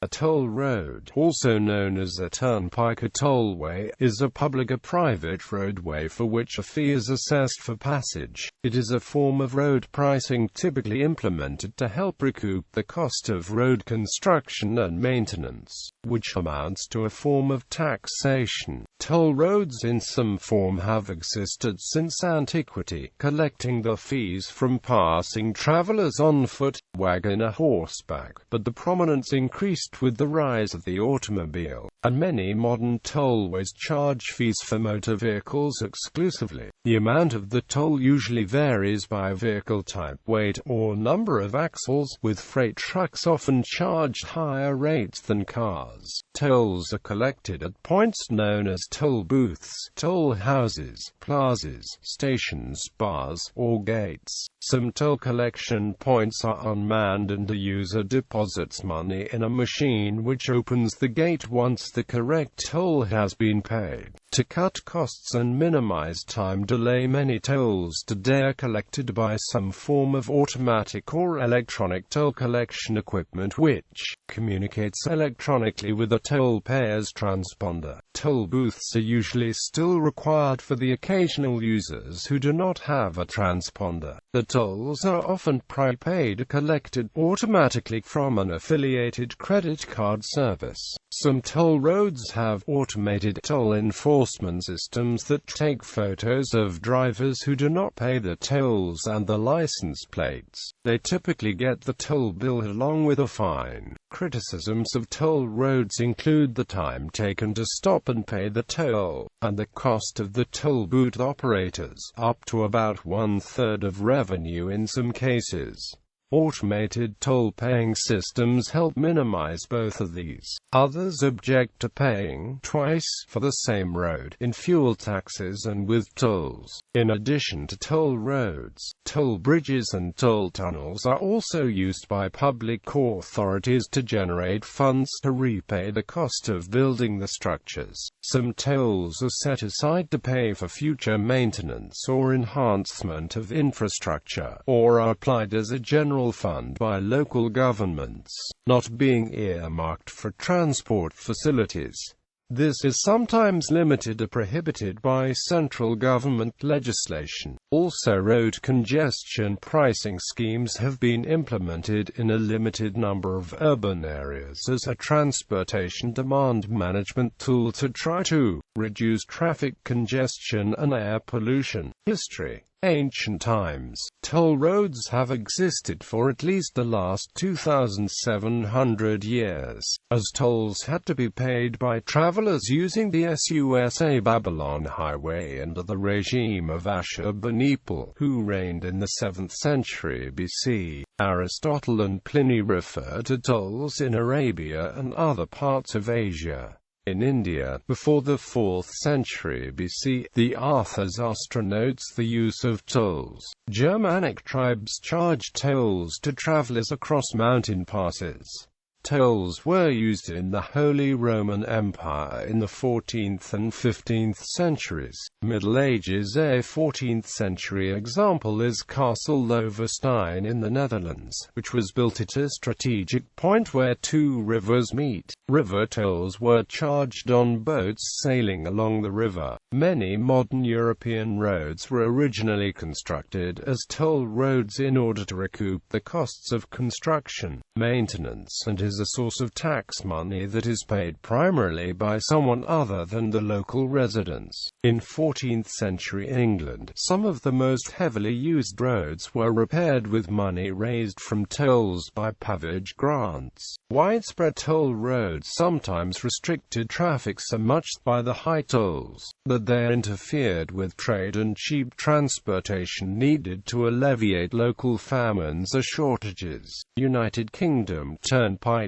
A toll road, also known as a turnpike or tollway, is a public or private roadway for which a fee is assessed for passage. It is a form of road pricing typically implemented to help recoup the cost of road construction and maintenance, which amounts to a form of taxation. Toll roads in some form have existed since antiquity, collecting the fees from passing travelers on foot, wagon or horseback, but the prominence increased with the rise of the automobile, and many modern tollways charge fees for motor vehicles exclusively. The amount of the toll usually varies by vehicle type, weight, or number of axles, with freight trucks often charged higher rates than cars. Tolls are collected at points known as toll booths, toll houses, plazas, stations, bars, or gates. Some toll collection points are unmanned and the user deposits money in a machine which opens the gate once the correct toll has been paid. To cut costs and minimize time delay, many tolls today are collected by some form of automatic or electronic toll collection equipment which communicates electronically with a toll payer's transponder. Toll booths are usually still required for the occasional users who do not have a transponder. The tolls are often prepaid or collected automatically from an affiliated credit card service. Some toll roads have automated toll enforcement systems that take photos of drivers who do not pay the tolls and the license plates. They typically get the toll bill along with a fine. Criticisms of toll roads include the time taken to stop and pay the toll, and the cost of the toll booth operators, up to about 1/3 of revenue in some cases. Automated toll-paying systems help minimize both of these. Others object to paying twice for the same road, in fuel taxes and with tolls. In addition to toll roads, toll bridges and toll tunnels are also used by public authorities to generate funds to repay the cost of building the structures. Some tolls are set aside to pay for future maintenance or enhancement of infrastructure, or are applied as a general fund by local governments, not being earmarked for transport facilities. This is sometimes limited or prohibited by central government legislation. Also, road congestion pricing schemes have been implemented in a limited number of urban areas as a transportation demand management tool to try to reduce traffic congestion and air pollution. History. Ancient times, toll roads have existed for at least the last 2,700 years, as tolls had to be paid by travelers using the SPUI Babylon Highway under the regime of Ashurbanipal, who reigned in the 7th century BC. Aristotle and Pliny refer to tolls in Arabia and other parts of Asia. In India, before the 4th century BC, the Arthashastra notes the use of tolls. Germanic tribes charged tolls to travelers across mountain passes. Tolls were used in the Holy Roman Empire in the 14th and 15th centuries. Middle Ages. A 14th century example is Castle Loevestein in the Netherlands, which was built at a strategic point where two rivers meet. River tolls were charged on boats sailing along the river. Many modern European roads were originally constructed as toll roads in order to recoup the costs of construction, maintenance, and is a source of tax money that is paid primarily by someone other than the local residents. In 14th century England, some of the most heavily used roads were repaired with money raised from tolls by pavage grants. Widespread toll roads sometimes restricted traffic so much by the high tolls that they interfered with trade and cheap transportation needed to alleviate local famines or shortages. United Kingdom. Turnpike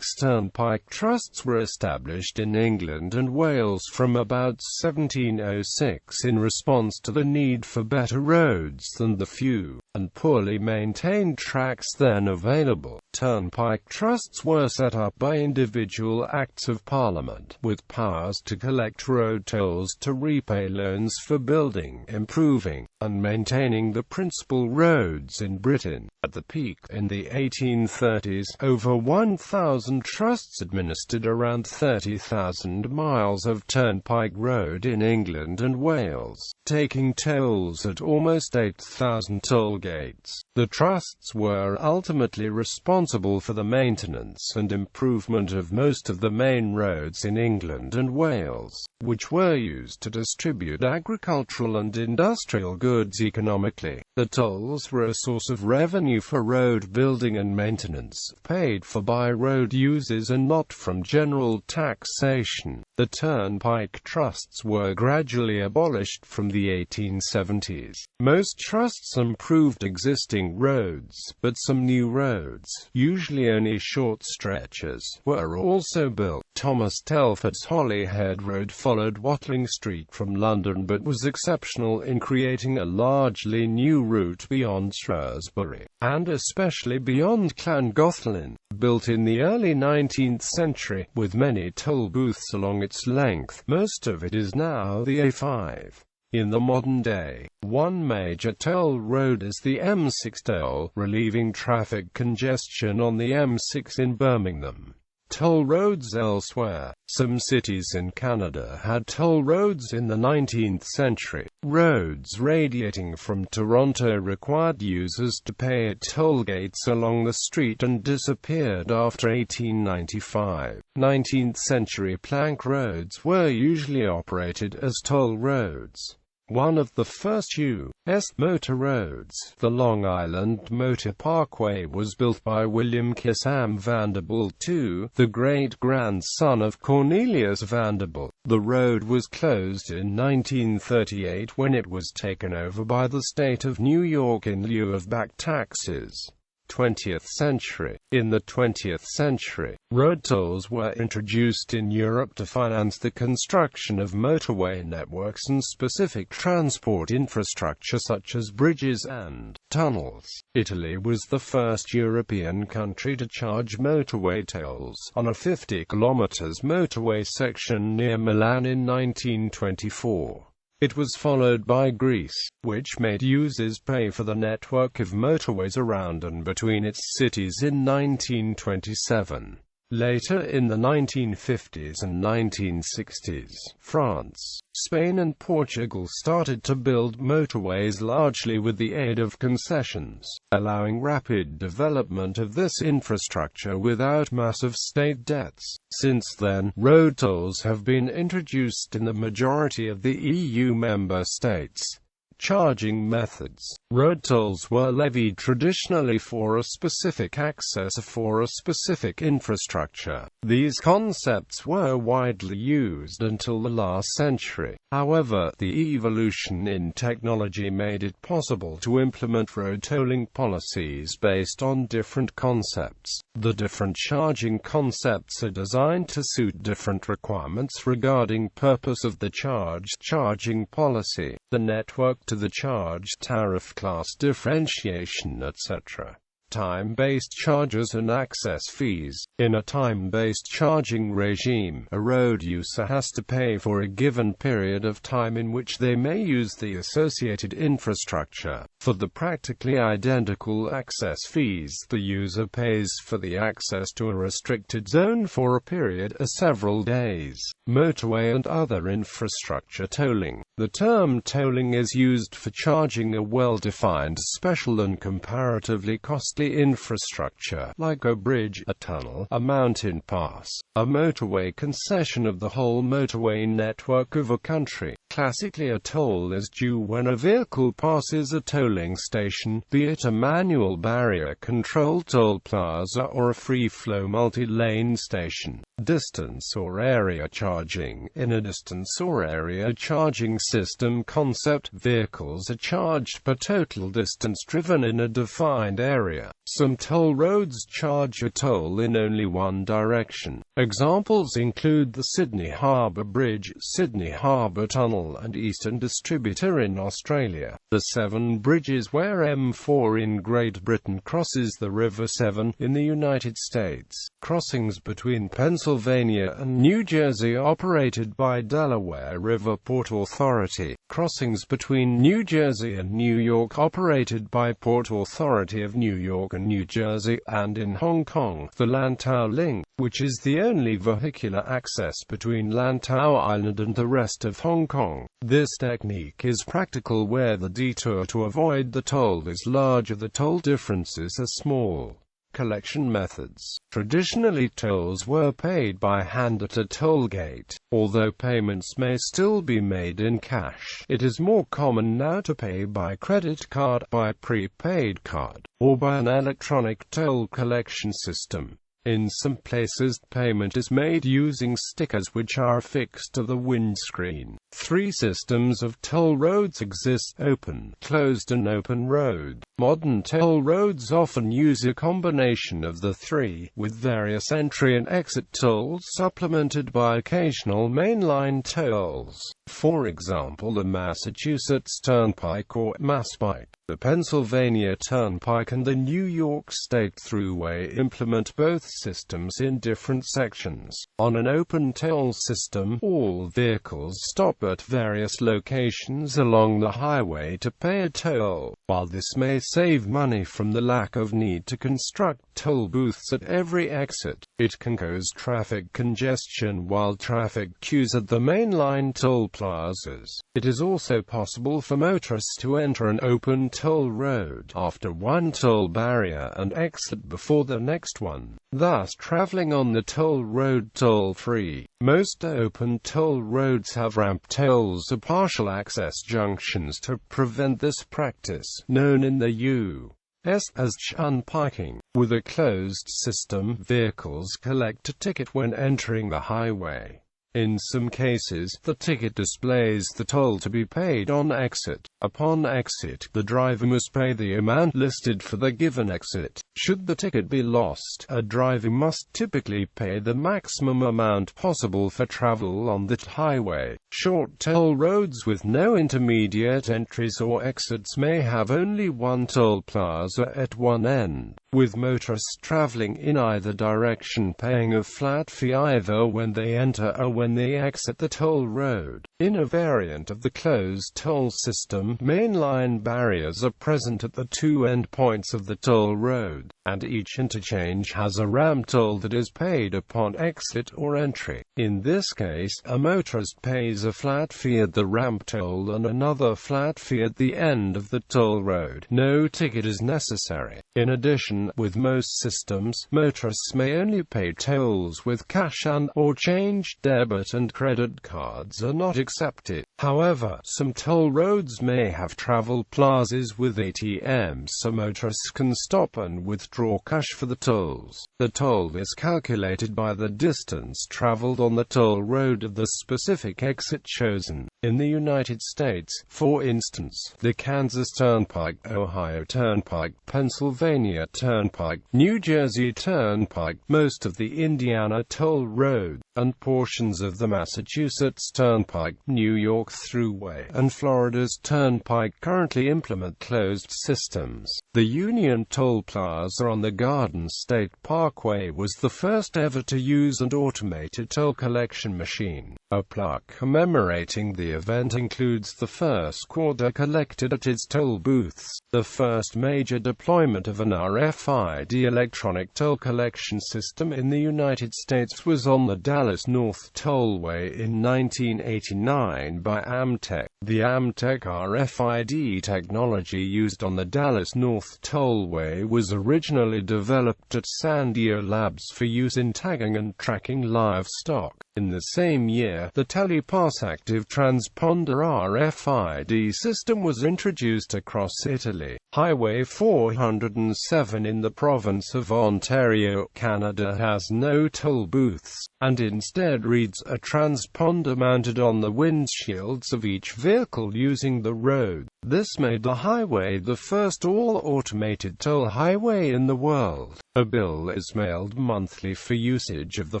trusts were established in England and Wales from about 1706 in response to the need for better roads than the few and poorly maintained tracks then available. Turnpike trusts were set up by individual acts of Parliament, with powers to collect road tolls to repay loans for building, improving, and maintaining the principal roads in Britain. At the peak, in the 1830s, over 1,000 1,000 trusts administered around 30,000 miles of turnpike road in England and Wales, taking tolls at almost 8,000 toll gates. The trusts were ultimately responsible for the maintenance and improvement of most of the main roads in England and Wales, which were used to distribute agricultural and industrial goods economically. The tolls were a source of revenue for road building and maintenance, paid for by road users and not from general taxation. The turnpike trusts were gradually abolished from the 1870s. Most trusts improved existing roads, but some new roads, usually only short stretches, were also built. Thomas Telford's Holyhead Road followed Watling Street from London but was exceptional in creating a largely new route beyond Shrewsbury, and especially beyond Llangollen, built in the early 19th century, with many toll booths along its length. Most of it is now the A5. In the modern day, one major toll road is the M6 toll, relieving traffic congestion on the M6 in Birmingham. Toll roads elsewhere. Some cities in Canada had toll roads in the 19th century. Roads radiating from Toronto required users to pay at toll gates along the street and disappeared after 1895. 19th century plank roads were usually operated as toll roads. One of the first U.S. motor roads, the Long Island Motor Parkway, was built by William Kissam Vanderbilt II, the great-grandson of Cornelius Vanderbilt. The road was closed in 1938 when it was taken over by the state of New York in lieu of back taxes. 20th century. In the 20th century, road tolls were introduced in Europe to finance the construction of motorway networks and specific transport infrastructure such as bridges and tunnels. Italy was the first European country to charge motorway tolls on a 50 km motorway section near Milan in 1924. It was followed by Greece, which made users pay for the network of motorways around and between its cities in 1927. Later in the 1950s and 1960s, France, Spain and Portugal started to build motorways largely with the aid of concessions, allowing rapid development of this infrastructure without massive state debts. Since then, road tolls have been introduced in the majority of the EU member states. Charging methods. Road tolls were levied traditionally for a specific access or for a specific infrastructure. These concepts were widely used until the last century. However, the evolution in technology made it possible to implement road tolling policies based on different concepts. The different charging concepts are designed to suit different requirements regarding purpose of the charging policy, the network to the charge tariff, class differentiation, etc. Time-based charges and access fees. In a time-based charging regime, a road user has to pay for a given period of time in which they may use the associated infrastructure. For the practically identical access fees, the user pays for the access to a restricted zone for a period of several days. Motorway and other infrastructure tolling. The term tolling is used for charging a well-defined, special and comparatively costly infrastructure, like a bridge, a tunnel, a mountain pass, a motorway concession of the whole motorway network of a country. Classically, a toll is due when a vehicle passes a tolling station, be it a manual barrier control toll plaza or a free-flow multi-lane station. Distance or area charging. In a distance or area charging system concept, vehicles are charged per total distance driven in a defined area. Some toll roads charge a toll in only one direction. Examples include the Sydney Harbour Bridge, Sydney Harbour Tunnel and Eastern Distributor in Australia. The Severn Bridges where M4 in Great Britain crosses the River Severn in the United States. Crossings between Pennsylvania and New Jersey operated by Delaware River Port Authority. Crossings between New Jersey and New York operated by Port Authority of New York. York and New Jersey, and in Hong Kong, the Lantau Link, which is the only vehicular access between Lantau Island and the rest of Hong Kong. This technique is practical where the detour to avoid the toll is large or the toll differences are small. Collection methods. Traditionally, tolls were paid by hand at a toll gate. Although payments may still be made in cash, it is more common now to pay by credit card, by prepaid card, or by an electronic toll collection system. In some places, payment is made using stickers which are affixed to the windscreen. 3 systems of toll roads exist: open, closed and open road. Modern toll roads often use a combination of the 3, with various entry and exit tolls supplemented by occasional mainline tolls. For example, the Massachusetts Turnpike or MassPike, the Pennsylvania Turnpike and the New York State Thruway implement both systems in different sections. On an open toll system, all vehicles stop at various locations along the highway to pay a toll. While this may save money from the lack of need to construct toll booths at every exit, it can cause traffic congestion while traffic queues at the mainline toll plazas. It is also possible for motorists to enter an open toll road after one toll barrier and exit before the next one, thus traveling on the toll road toll-free. Most open toll roads have ramp tolls or partial access junctions to prevent this practice, known in the U.S. as turnpiking. With a closed system, vehicles collect a ticket when entering the highway. In some cases, the ticket displays the toll to be paid on exit. Upon exit, the driver must pay the amount listed for the given exit. Should the ticket be lost, a driver must typically pay the maximum amount possible for travel on that highway. Short toll roads with no intermediate entries or exits may have only one toll plaza at one end, with motorists traveling in either direction paying a flat fee either when they enter or when they exit the toll road. In a variant of the closed toll system, mainline barriers are present at the 2 endpoints of the toll road, and each interchange has a ramp toll that is paid upon exit or entry. In this case, a motorist pays a flat fee at the ramp toll and another flat fee at the end of the toll road. No ticket is necessary. In addition, with most systems, motorists may only pay tolls with cash and/or change. Debit and credit cards are not accepted. However, some toll roads may have travel plazas with ATMs so motorists can stop and withdraw cash for the tolls. The toll is calculated by the distance traveled on the toll road of the specific exit chosen. In the United States, for instance, the Kansas Turnpike, Ohio Turnpike, Pennsylvania Turnpike, New Jersey Turnpike, most of the Indiana Toll Road, and portions of the Massachusetts Turnpike, New York Thruway, and Florida's Turnpike currently implement closed systems. The Union Toll Plaza on the Garden State Parkway was the first ever to use an automated toll collection machine. A plaque commemorating the event includes the first quarter collected at its toll booths. The first major deployment of an RFID electronic toll collection system in the United States was on the Dallas North Tollway in 1989 by Amtech. The Amtech RFID technology used on the Dallas North Tollway was originally developed at Sandia Labs for use in tagging and tracking livestock. In the same year, the Telepass active transponder RFID system was introduced across Italy. Highway 407 in the province of Ontario, Canada has no toll booths, and instead reads a transponder mounted on the windshields of each vehicle using the road. This made the highway the first all-automated toll highway in the world. A bill is mailed monthly for usage of the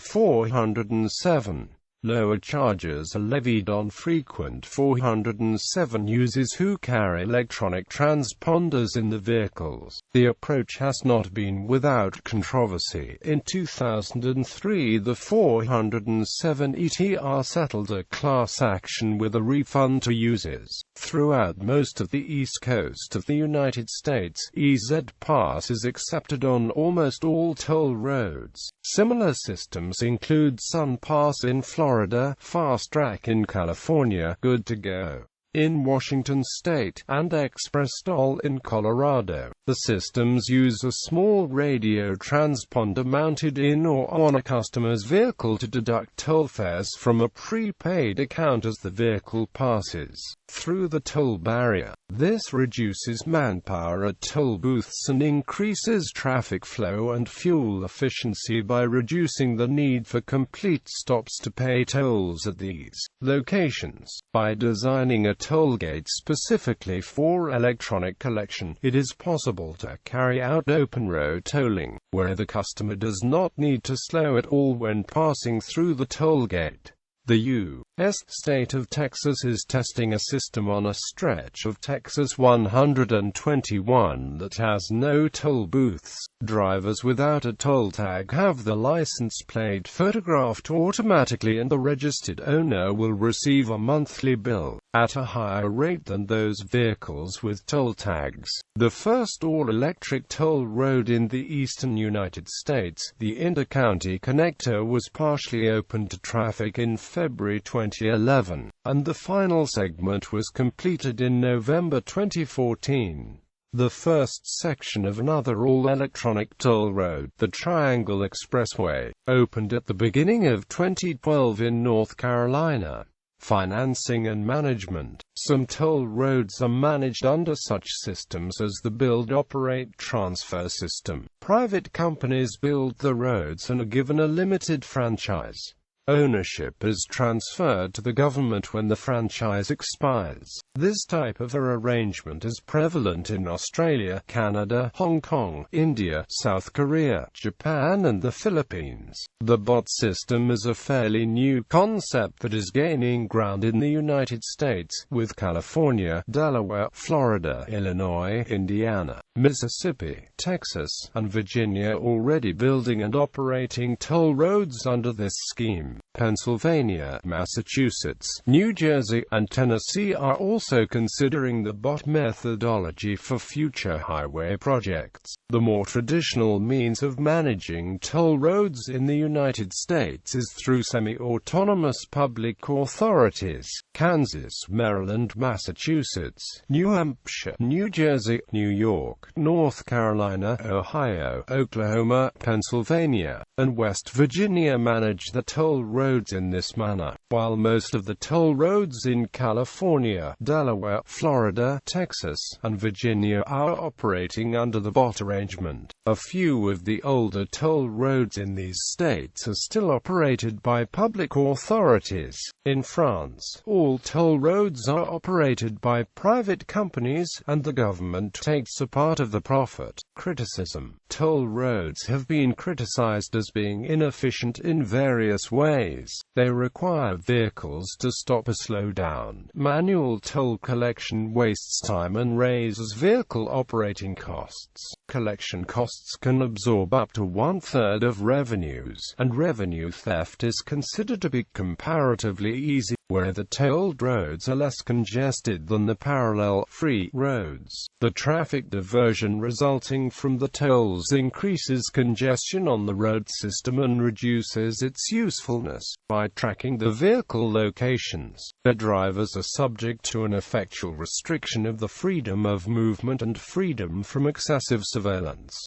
407. Lower charges are levied on frequent 407 users who carry electronic transponders in the vehicles. The approach has not been without controversy. In 2003, the 407 ETR settled a class action with a refund to users. Throughout most of the east coast of the United States, EZ Pass is accepted on almost all toll roads. Similar systems include Sun Pass in Florida, Fast Track in California, Good to Go in Washington State, and Express Toll in Colorado. The systems use a small radio transponder mounted in or on a customer's vehicle to deduct toll fares from a prepaid account as the vehicle passes through the toll barrier. This reduces manpower at toll booths and increases traffic flow and fuel efficiency by reducing the need for complete stops to pay tolls at these locations. By designing a toll gate specifically for electronic collection, it is possible to carry out open road tolling, where the customer does not need to slow at all when passing through the toll gate. The U.S. state of Texas is testing a system on a stretch of Texas 121 that has no toll booths. Drivers without a toll tag have the license plate photographed automatically, and the registered owner will receive a monthly bill at a higher rate than those vehicles with toll tags. The first all-electric toll road in the eastern United States, the Intercounty Connector, was partially opened to traffic in February 2011, and the final segment was completed in November 2014. The first section of another all-electronic toll road, the Triangle Expressway, opened at the beginning of 2012 in North Carolina. Financing and management. Some toll roads are managed under such systems as the Build-Operate-Transfer system. Private companies build the roads and are given a limited franchise. Ownership is transferred to the government when the franchise expires. This type of arrangement is prevalent in Australia, Canada, Hong Kong, India, South Korea, Japan, and the Philippines. The BOT system is a fairly new concept that is gaining ground in the United States, with California, Delaware, Florida, Illinois, Indiana, Mississippi, Texas, and Virginia already building and operating toll roads under this scheme. Pennsylvania, Massachusetts, New Jersey, and Tennessee are also considering the BOT methodology for future highway projects. The more traditional means of managing toll roads in the United States is through semi-autonomous public authorities. Kansas, Maryland, Massachusetts, New Hampshire, New Jersey, New York, North Carolina, Ohio, Oklahoma, Pennsylvania, and West Virginia manage the toll roads in this manner, while most of the toll roads in California, Delaware, Florida, Texas, and Virginia are operating under the BOT arrangement. A few of the older toll roads in these states are still operated by public authorities. In France, all toll roads are operated by private companies, and the government takes a part of the profit. Criticism. Toll roads have been criticized as being inefficient in various ways. They require vehicles to stop or slow down. Manual toll collection wastes time and raises vehicle operating costs. Collection costs can absorb up to one-third of revenues, and revenue theft is considered to be comparatively easy, where the tolled roads are less congested than the parallel, free roads. The traffic diversion resulting from the tolls increases congestion on the road system and reduces its usefulness. By tracking the vehicle locations, the drivers are subject to an effectual restriction of the freedom of movement and freedom from excessive surveillance.